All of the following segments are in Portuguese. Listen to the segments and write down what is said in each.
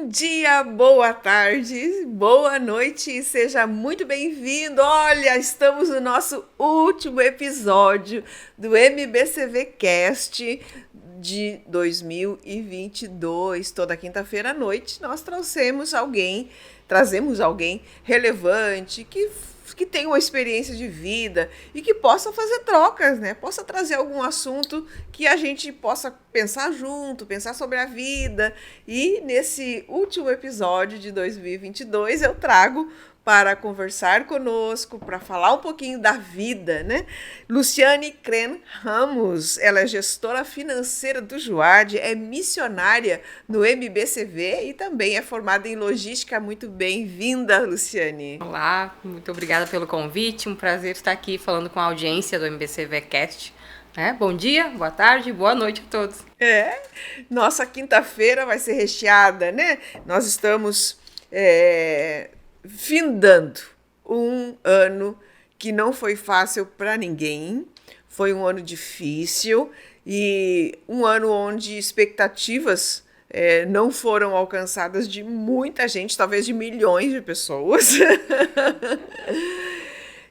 dia, boa tarde, boa noite e seja muito bem-vindo. Olha, estamos no nosso último episódio do MBCV Cast de 2022. Toda quinta-feira à noite nós trazemos alguém relevante que tenha uma experiência de vida e que possa fazer trocas, né? Possa trazer algum assunto que a gente possa pensar junto, pensar sobre a vida. E nesse último episódio de 2022 eu trago para conversar conosco, para falar um pouquinho da vida, né? Luciane Kren Ramos, ela é gestora financeira do Juard, é missionária no MBCV e também é formada em logística. Muito bem-vinda, Luciane. Olá, muito obrigada pelo convite, um prazer estar aqui falando com a audiência do MBCV Cast. Bom dia, boa tarde, boa noite a todos. Nossa quinta-feira vai ser recheada, né? Nós estamos findando um ano que não foi fácil para ninguém, foi um ano difícil e um ano onde expectativas não foram alcançadas de muita gente, talvez de milhões de pessoas.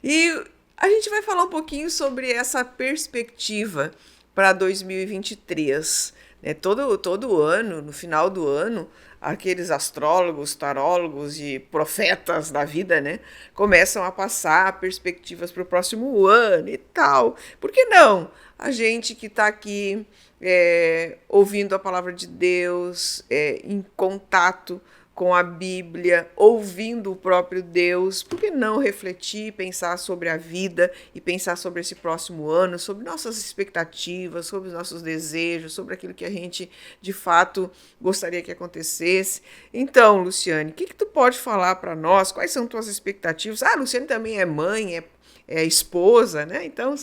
E a gente vai falar um pouquinho sobre essa perspectiva para 2023. Todo ano, no final do ano, aqueles astrólogos, tarólogos e profetas da vida, né, começam a passar perspectivas para o próximo ano e tal. Por que não? A gente que está aqui ouvindo a palavra de Deus, em contato com a Bíblia, ouvindo o próprio Deus, por que não refletir, pensar sobre a vida e pensar sobre esse próximo ano, sobre nossas expectativas, sobre os nossos desejos, sobre aquilo que a gente, de fato, gostaria que acontecesse. Então, Luciane, o que tu pode falar para nós? Quais são tuas expectativas? A Luciane também é mãe, é esposa, né? Então,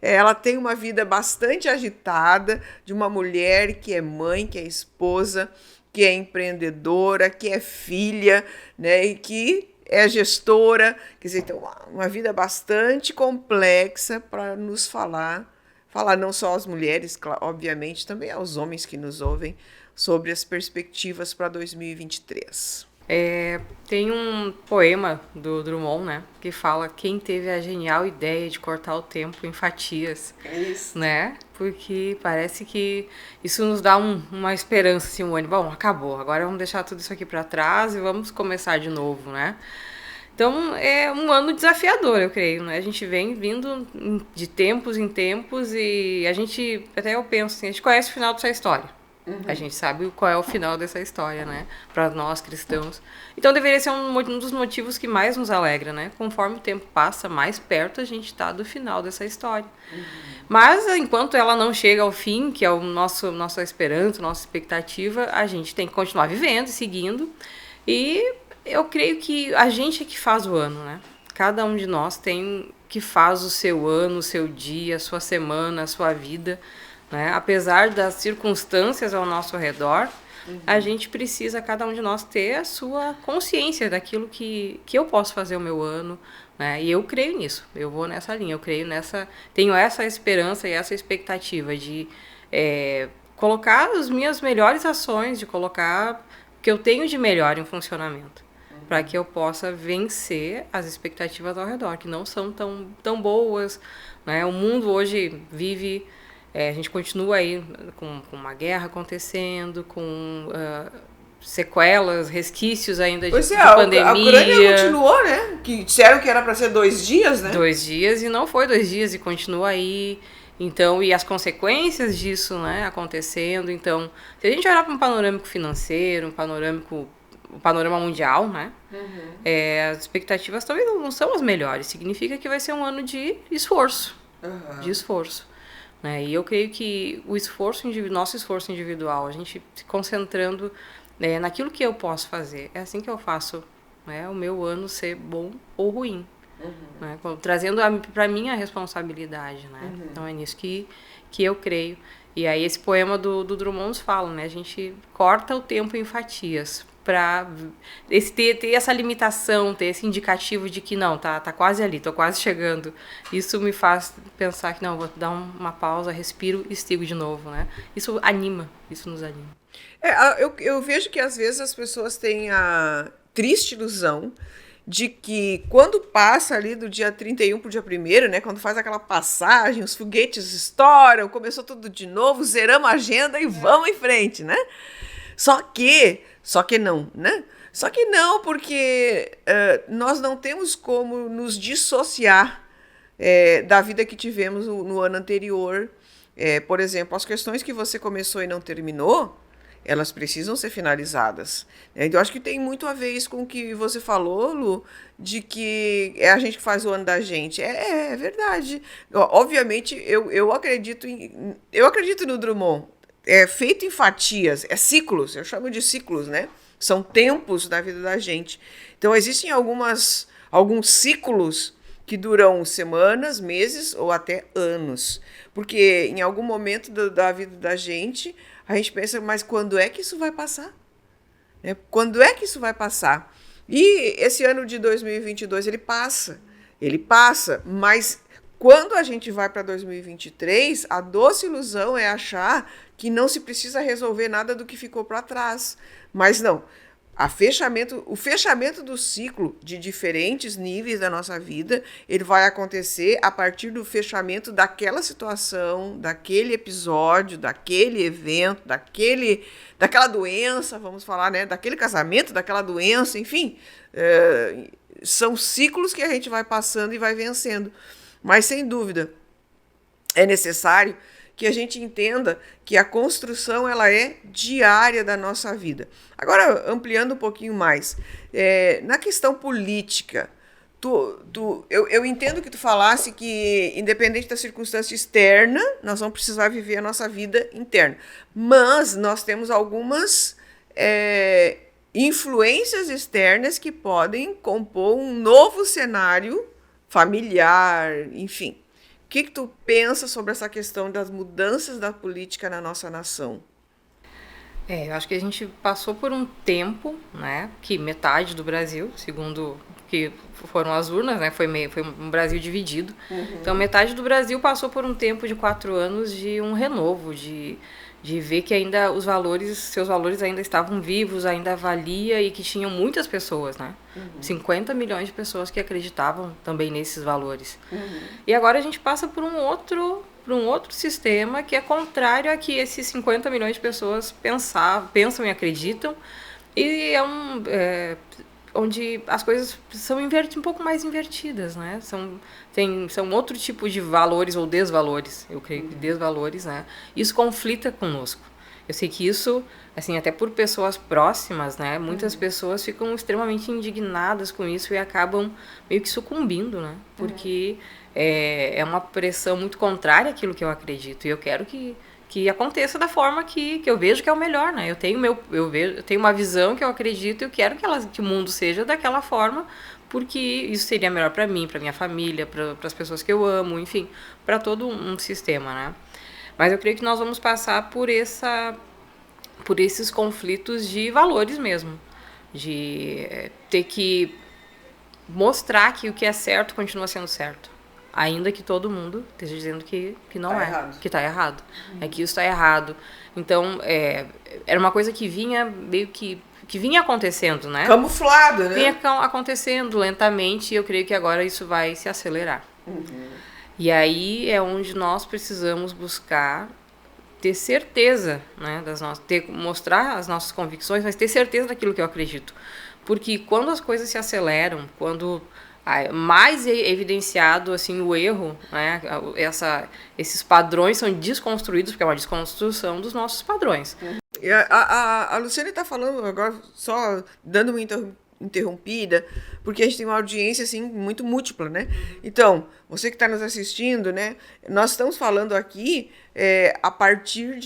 ela tem uma vida bastante agitada, de uma mulher que é mãe, que é esposa, que é empreendedora, que é filha, né, e que é gestora, quer dizer, tem uma vida bastante complexa para nos falar não só às mulheres, obviamente, também aos homens que nos ouvem, sobre as perspectivas para 2023. Tem um poema do Drummond, né, que fala: quem teve a genial ideia de cortar o tempo em fatias. Isso. Né? Porque parece que isso nos dá uma esperança, assim, um ânimo. Bom, acabou, agora vamos deixar tudo isso aqui para trás e vamos começar de novo, né? Então, é um ano desafiador, eu creio, né? A gente vem vindo de tempos em tempos e até eu penso assim, a gente conhece o final dessa história. A gente sabe qual é o final dessa história, né? Para nós cristãos. Então deveria ser um dos motivos que mais nos alegra, né? Conforme o tempo passa, mais perto a gente está do final dessa história. Mas enquanto ela não chega ao fim, que é nossa esperança, nossa expectativa, a gente tem que continuar vivendo e seguindo. E eu creio que a gente é que faz o ano, né? Cada um de nós tem que faz o seu ano, o seu dia, a sua semana, a sua vida. Né? Apesar das circunstâncias ao nosso redor, a gente precisa, cada um de nós, ter a sua consciência daquilo que eu posso fazer o meu ano, né? E eu creio nisso, eu vou nessa linha, tenho essa esperança e essa expectativa de colocar as minhas melhores ações, de colocar o que eu tenho de melhor em funcionamento, para que eu possa vencer as expectativas ao redor, que não são tão boas, né? O mundo hoje vive... a gente continua aí com uma guerra acontecendo, com sequelas, resquícios ainda de pandemia. A Ucrânia continuou, né? Que disseram que era para ser 2 dias, né? 2 dias e não foi 2 dias e continua aí. Então, e as consequências disso, né, acontecendo. Então, se a gente olhar para um panorâmico financeiro, um panorama mundial, né? As expectativas também não são as melhores. Significa que vai ser um ano de esforço. De esforço. E eu creio que nosso esforço individual, a gente se concentrando naquilo que eu posso fazer, é assim que eu faço, né, o meu ano ser bom ou ruim, né, trazendo para mim a responsabilidade, né? Então é nisso que eu creio. E aí esse poema do Drummond fala, né, a gente corta o tempo em fatias para ter essa limitação, ter esse indicativo de que não, tá quase ali, tô quase chegando. Isso me faz pensar que não, vou dar uma pausa, respiro e sigo de novo, né? Isso nos anima. Eu vejo que às vezes as pessoas têm a triste ilusão de que quando passa ali do dia 31 pro dia 1º, né, quando faz aquela passagem, os foguetes estouram, começou tudo de novo, zeramos a agenda e vamos em frente, né? Só que não, né? Só que não, porque nós não temos como nos dissociar da vida que tivemos no ano anterior. Por exemplo, as questões que você começou e não terminou, elas precisam ser finalizadas. Eu acho que tem muito a ver isso com o que você falou, Lu, de que é a gente que faz o ano da gente. É verdade. Obviamente, eu acredito no Drummond. É feito em fatias, é ciclos, eu chamo de ciclos, né? São tempos da vida da gente. Então, existem alguns ciclos que duram semanas, meses ou até anos. Porque em algum momento da vida da gente, a gente pensa, mas quando é que isso vai passar? Quando é que isso vai passar? E esse ano de 2022, ele passa, mas quando a gente vai para 2023, a doce ilusão é achar que não se precisa resolver nada do que ficou para trás. Mas não. O fechamento do ciclo de diferentes níveis da nossa vida, ele vai acontecer a partir do fechamento daquela situação, daquele episódio, daquele evento, daquela doença, vamos falar, né? Daquele casamento, daquela doença, enfim. São ciclos que a gente vai passando e vai vencendo. Mas, sem dúvida, é necessário que a gente entenda que a construção ela é diária da nossa vida. Agora, ampliando um pouquinho mais, na questão política, eu entendo que tu falasse que, independente da circunstância externa, nós vamos precisar viver a nossa vida interna. Mas nós temos algumas influências externas que podem compor um novo cenário familiar, enfim. O que tu pensa sobre essa questão das mudanças da política na nossa nação? Eu acho que a gente passou por um tempo, né, que metade do Brasil, segundo que foram as urnas, né, foi um Brasil dividido. Uhum. Então, metade do Brasil passou por um tempo de 4 anos de um renovo, de ver que ainda seus valores ainda estavam vivos, ainda valia e que tinham muitas pessoas, né? Uhum. 50 milhões de pessoas que acreditavam também nesses valores. Uhum. E agora a gente passa por um outro sistema que é contrário a que esses 50 milhões de pessoas pensam e acreditam, e onde as coisas são um pouco mais invertidas, né? São outro tipo de valores ou desvalores, eu creio que desvalores, né? Isso conflita conosco. Eu sei que isso, assim, até por pessoas próximas, né? Muitas pessoas ficam extremamente indignadas com isso e acabam meio que sucumbindo, né? Porque é uma pressão muito contrária àquilo que eu acredito. E eu quero que aconteça da forma que eu vejo que é o melhor, né? Eu tenho uma visão que eu acredito e eu quero que o mundo seja daquela forma, porque isso seria melhor para mim, para minha família, para as pessoas que eu amo, enfim, para todo um sistema, né? Mas eu creio que nós vamos passar por esses conflitos de valores mesmo, de ter que mostrar que o que é certo continua sendo certo. Ainda que todo mundo esteja dizendo que não tá errado. Que está errado. É que isso está errado. Então, era uma coisa que vinha meio que vinha acontecendo, né? Camuflado, né? Vinha acontecendo lentamente e eu creio que agora isso vai se acelerar. Uhum. E aí é onde nós precisamos buscar ter certeza, né, mostrar as nossas convicções, mas ter certeza daquilo que eu acredito. Porque quando as coisas se aceleram, quando mais evidenciado assim o erro, né? Esses padrões são desconstruídos, porque é uma desconstrução dos nossos padrões. A Luciane está falando agora, só dando uma interrompida, porque a gente tem uma audiência assim muito múltipla, né? Então, você que está nos assistindo, né? Nós estamos falando aqui a partir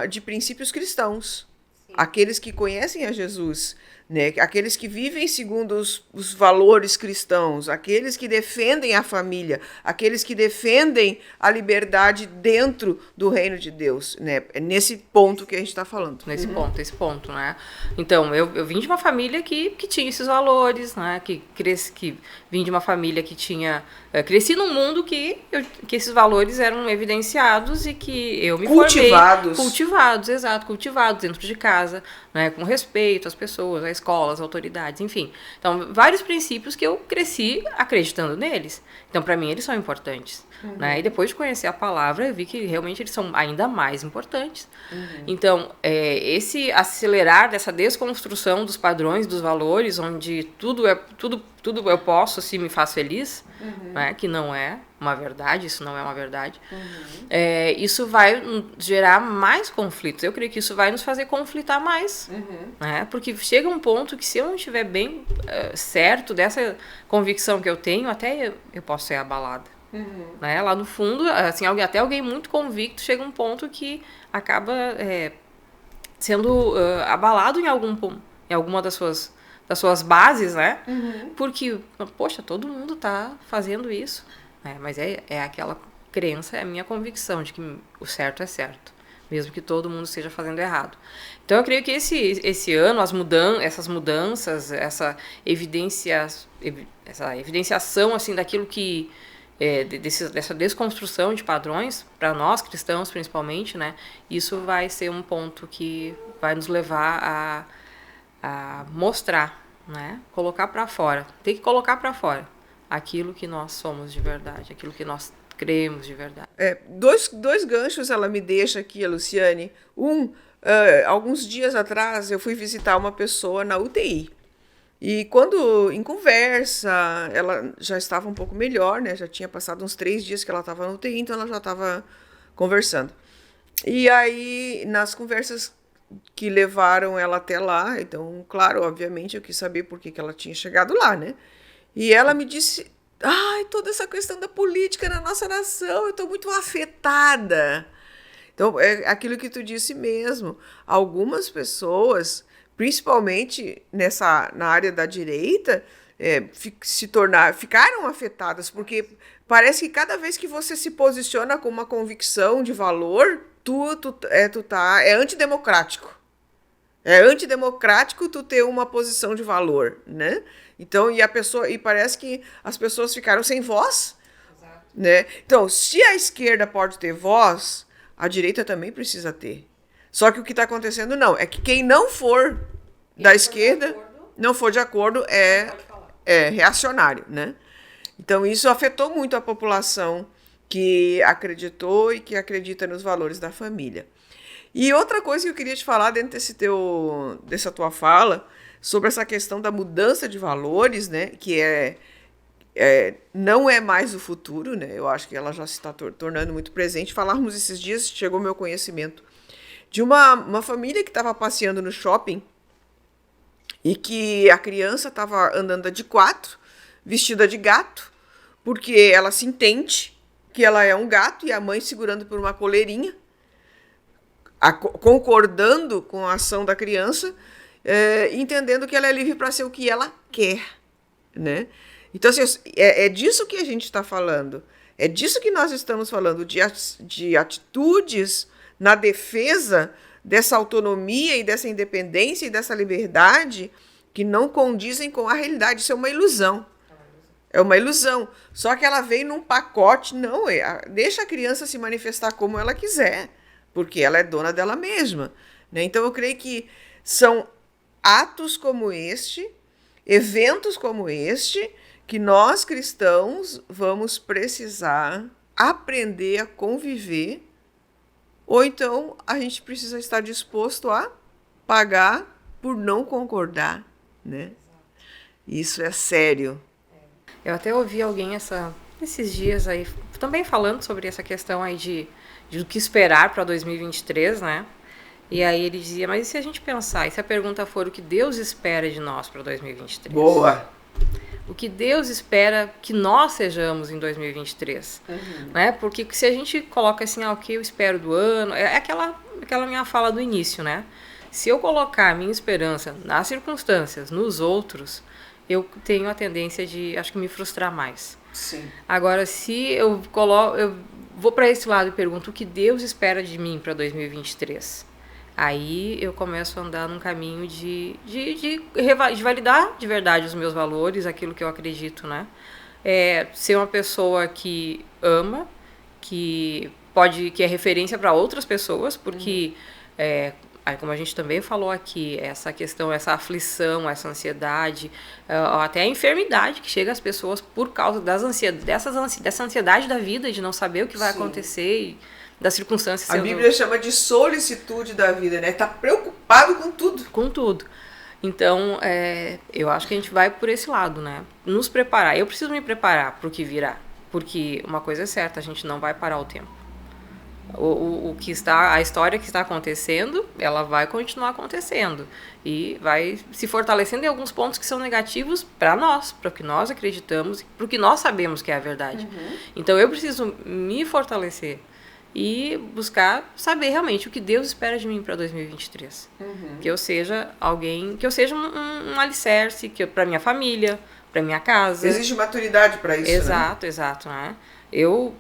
de princípios cristãos. Sim. Aqueles que conhecem a Jesus. né? Aqueles que vivem segundo os valores cristãos, aqueles que defendem a família, aqueles que defendem a liberdade dentro do reino de Deus, né? É nesse ponto que a gente está falando. Nesse ponto, né? Então, eu vim de uma família que tinha esses valores, né? Que vim de uma família que tinha... cresci num mundo que esses valores eram evidenciados e que eu me cultivados. formei... Cultivados dentro de casa, né? Com respeito às pessoas, à escola, às autoridades, enfim. Então, vários princípios que eu cresci acreditando neles. Então, para mim, eles são importantes. Né? E depois de conhecer a palavra, eu vi que realmente eles são ainda mais importantes. Então, esse acelerar dessa desconstrução dos padrões, dos valores, onde tudo eu posso se me faz feliz, né? Que não é uma verdade, isso não é uma verdade. Isso vai gerar mais conflitos. Eu creio que isso vai nos fazer conflitar mais. Né? Porque chega um ponto que se eu não estiver bem certo dessa convicção que eu tenho, até eu posso ser abalada. Né? Lá no fundo, assim, até alguém muito convicto chega um ponto que acaba sendo abalado em alguma das suas bases, né? Porque, poxa, todo mundo tá fazendo isso. Mas é aquela crença, é a minha convicção de que o certo é certo, mesmo que todo mundo esteja fazendo errado. Então, eu creio que esse ano, essas mudanças, essa evidenciação assim, daquilo que dessa desconstrução de padrões, para nós cristãos principalmente, né, isso vai ser um ponto que vai nos levar a mostrar, né, colocar para fora. Tem que colocar para fora aquilo que nós somos de verdade, aquilo que nós cremos de verdade. Dois ganchos ela me deixa aqui, a Luciane. Alguns dias atrás eu fui visitar uma pessoa na UTI. E quando, em conversa, ela já estava um pouco melhor, né? Já tinha passado uns 3 dias que ela estava na UTI, então ela já estava conversando. E aí, nas conversas que levaram ela até lá, então, claro, obviamente, eu quis saber por que ela tinha chegado lá, né? E ela me disse, toda essa questão da política na nossa nação, eu estou muito afetada. Então, é aquilo que tu disse mesmo. Algumas pessoas, principalmente na área da direita, ficaram afetadas, porque parece que cada vez que você se posiciona com uma convicção de valor, é antidemocrático. É antidemocrático tu ter uma posição de valor, né? Então, e parece que as pessoas ficaram sem voz, né? Então, se a esquerda pode ter voz, a direita também precisa ter. Só que o que está acontecendo é que quem não for da esquerda, não for de acordo, é reacionário, né? Então, isso afetou muito a população que acreditou e que acredita nos valores da família. E outra coisa que eu queria te falar dentro dessa tua fala, sobre essa questão da mudança de valores, né? Que não é mais o futuro, né? Eu acho que ela já se está tornando muito presente. Falarmos esses dias, chegou ao meu conhecimento, de uma família que estava passeando no shopping e que a criança estava andando de 4, vestida de gato, porque ela se entende que ela é um gato e a mãe segurando por uma coleirinha, concordando com a ação da criança, entendendo que ela é livre para ser o que ela quer, né? Então, assim, é disso que a gente está falando. É disso que nós estamos falando, de atitudes na defesa dessa autonomia e dessa independência e dessa liberdade que não condizem com a realidade. Isso é uma ilusão. É uma ilusão. Só que ela veio num pacote, deixa a criança se manifestar como ela quiser, porque ela é dona dela mesma, né? Então, eu creio que são atos como este, eventos como este, que nós cristãos vamos precisar aprender a conviver, ou então a gente precisa estar disposto a pagar por não concordar, né? Isso é sério. Eu até ouvi alguém esses dias aí também falando sobre essa questão aí de o que esperar para 2023, né? E aí ele dizia, mas e se a gente pensar, e se a pergunta for o que Deus espera de nós para 2023? Boa! O que Deus espera que nós sejamos em 2023, né? Porque se a gente coloca assim, o que eu espero do ano, é aquela minha fala do início, né? Se eu colocar a minha esperança nas circunstâncias, nos outros, eu tenho a tendência de, acho que, me frustrar mais. Sim. Agora, se eu vou para esse lado e pergunto o que Deus espera de mim para 2023, aí eu começo a andar num caminho de validar de verdade os meus valores, aquilo que eu acredito, né? Ser uma pessoa que ama, que é referência para outras pessoas, porque como a gente também falou aqui, essa questão, essa aflição, essa ansiedade, até a enfermidade que chega às pessoas por causa dessa ansiedade da vida, de não saber o que vai acontecer e das circunstâncias. A Bíblia chama de solicitude da vida, né? Tá preocupado com tudo. Com tudo. Então, eu acho que a gente vai por esse lado, né? Nos preparar. Eu preciso me preparar para o que virá, porque uma coisa é certa, a gente não vai parar o tempo. A história que está acontecendo, ela vai continuar acontecendo e vai se fortalecendo em alguns pontos que são negativos para nós, para o que nós acreditamos, para o que nós sabemos que é a verdade. Então eu preciso me fortalecer e buscar saber realmente o que Deus espera de mim para 2023. Que eu seja alguém, que eu seja um alicerce para minha família, para minha casa. Existe maturidade para isso, Exato, né? Eu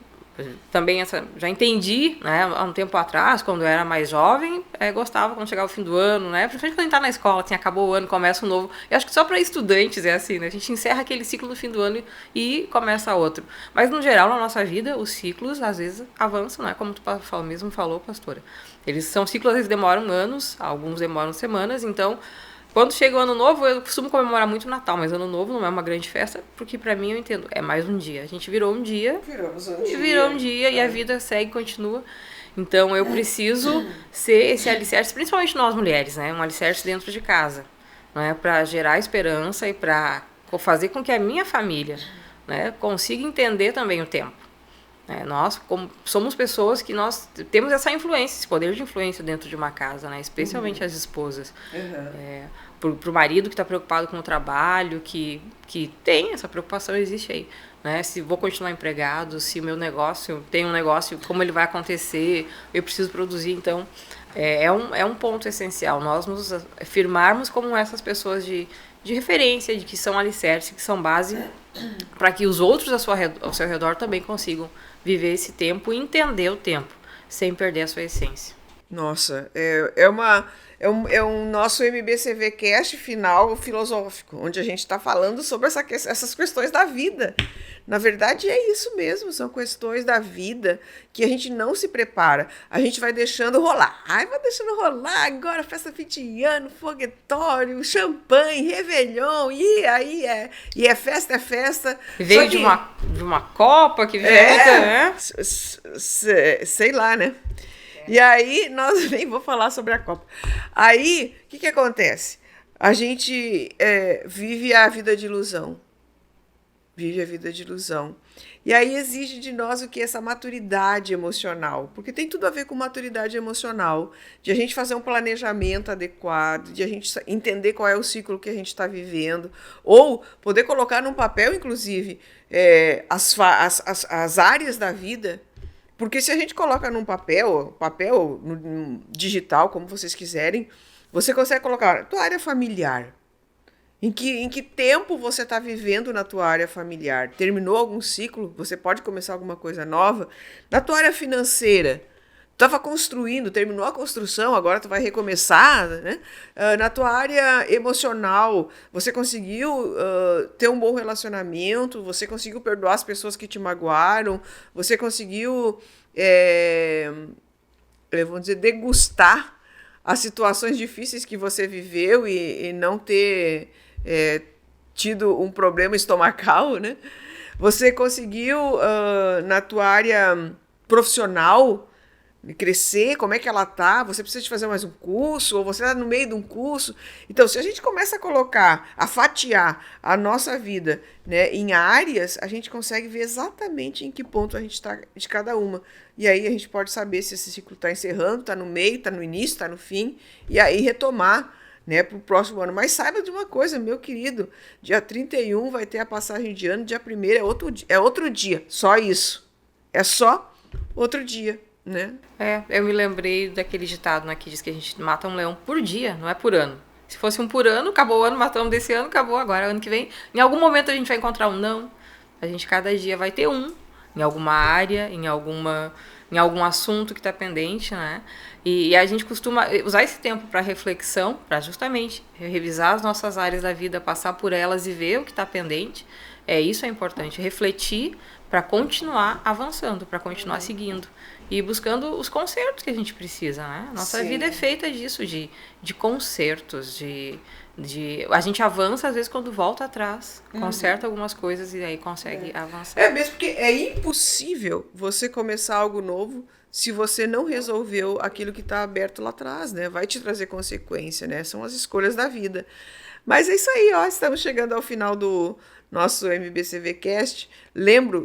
também já entendi, né, há um tempo atrás, quando eu era mais jovem, gostava quando chegava o fim do ano, né, principalmente quando a gente tá na escola, assim, acabou o ano, começa um novo. Eu acho que só para estudantes é assim, né, a gente encerra aquele ciclo no fim do ano e começa outro. Mas, no geral, na nossa vida, os ciclos, às vezes, avançam, né, como tu mesmo falou, pastora. Eles são ciclos, às vezes, demoram anos, alguns demoram semanas, então... Quando chega o Ano Novo, eu costumo comemorar muito o Natal, mas Ano Novo não é uma grande festa, porque pra mim, eu entendo, é mais um dia. A gente virou um dia, e a vida segue, continua. Então, eu preciso ser esse alicerce, principalmente nós mulheres, né? Um alicerce dentro de casa, né? Pra gerar esperança e pra fazer com que a minha família, né, consiga entender também o tempo. Nós, como somos pessoas que nós temos essa influência, esse poder de influência dentro de uma casa, né? Especialmente as esposas. Pro marido que está preocupado com o trabalho, que tem essa preocupação, existe aí. Né? Se vou continuar empregado, se o meu negócio tem um negócio, como ele vai acontecer, eu preciso produzir. Então, é um ponto essencial. Nós nos firmarmos como essas pessoas de referência, de que são alicerce, que são base, para que os outros ao seu redor também consigam viver esse tempo e entender o tempo, sem perder a sua essência. Nossa, é um nosso MBCV Cast final filosófico, onde a gente está falando sobre essas questões da vida. Na verdade, é isso mesmo, são questões da vida que a gente não se prepara. A gente vai deixando rolar. Vai deixando rolar agora, festa fim de ano, foguetório, champanhe, réveillon, e aí é festa. Veio de uma Copa que veio né? Sei lá, né? E aí, nem vou falar sobre a Copa. Aí, o que acontece? A gente vive a vida de ilusão. E aí exige de nós o que? Essa maturidade emocional. Porque tem tudo a ver com maturidade emocional. De a gente fazer um planejamento adequado, de a gente entender qual é o ciclo que a gente está vivendo. Ou poder colocar num papel, inclusive, as áreas da vida. Porque se a gente coloca num papel no digital, como vocês quiserem, você consegue colocar a tua área familiar. Em que tempo você está vivendo na tua área familiar? Terminou algum ciclo? Você pode começar alguma coisa nova? Na tua área financeira, tu estava construindo, terminou a construção, agora tu vai recomeçar, né? Na tua área emocional, você conseguiu ter um bom relacionamento, você conseguiu perdoar as pessoas que te magoaram, você conseguiu, vamos dizer, degustar as situações difíceis que você viveu e não ter tido um problema estomacal, né? Você conseguiu, na tua área profissional, crescer, como é que ela tá? Você precisa de fazer mais um curso, ou você está no meio de um curso. Então, se a gente começa a fatiar a nossa vida, né, em áreas, a gente consegue ver exatamente em que ponto a gente está de cada uma. E aí a gente pode saber se esse ciclo está encerrando, está no meio, está no início, está no fim, e aí retomar, né, para o próximo ano. Mas saiba de uma coisa, meu querido, dia 31 vai ter a passagem de ano, dia 1º é outro dia, só isso. É só outro dia. né? Eu me lembrei daquele ditado, né, que diz que a gente mata um leão por dia, não é por ano. Se fosse um por ano, acabou o ano, matamos desse ano, acabou agora, ano que vem. Em algum momento a gente vai encontrar um não. A gente cada dia vai ter um, em alguma área, em algum assunto que está pendente, né? E a gente costuma usar esse tempo para reflexão, para justamente revisar as nossas áreas da vida, passar por elas e ver o que está pendente. Isso é importante, refletir para continuar avançando, para continuar seguindo e buscando os consertos que a gente precisa, né? Nossa vida é feita disso, de consertos, a gente avança às vezes quando volta atrás, conserta algumas coisas e aí consegue avançar. Mesmo porque é impossível você começar algo novo se você não resolveu aquilo que está aberto lá atrás, né? Vai te trazer consequência, né? São as escolhas da vida. Mas é isso aí, ó. Estamos chegando ao final do nosso MBCV Cast.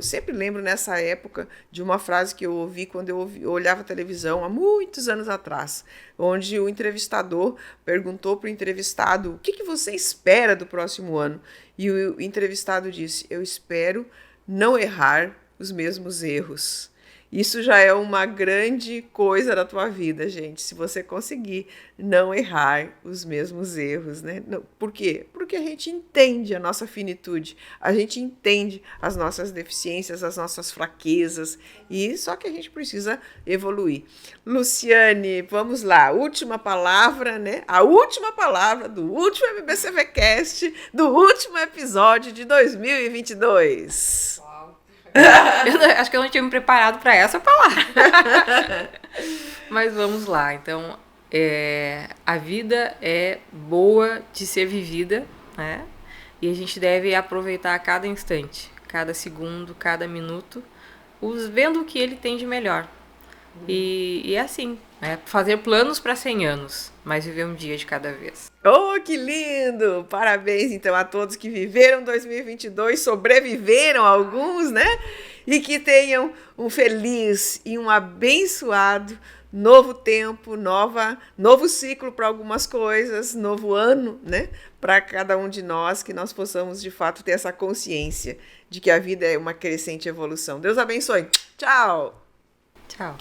Sempre lembro nessa época de uma frase que eu ouvi quando eu olhava a televisão há muitos anos atrás, onde o entrevistador perguntou para o entrevistado o que você espera do próximo ano. E o entrevistado disse: eu espero não errar os mesmos erros. Isso já é uma grande coisa da tua vida, gente, se você conseguir não errar os mesmos erros, né? Por quê? Porque a gente entende a nossa finitude, a gente entende as nossas deficiências, as nossas fraquezas, e só que a gente precisa evoluir. Luciane, vamos lá, última palavra, né? A última palavra do último MBCVcast, do último episódio de 2022. Acho que eu não tinha me preparado para essa palavra. Mas vamos lá. Então, a vida é boa de ser vivida, né? E a gente deve aproveitar cada instante, cada segundo, cada minuto, vendo o que ele tem de melhor. E é assim, né? Fazer planos para 100 anos, mas viver um dia de cada vez. Oh, que lindo! Parabéns, então, a todos que viveram 2022, sobreviveram alguns, né? E que tenham um feliz e um abençoado novo tempo, novo ciclo para algumas coisas, novo ano, né? Para cada um de nós, que nós possamos, de fato, ter essa consciência de que a vida é uma crescente evolução. Deus abençoe. Tchau! Tchau.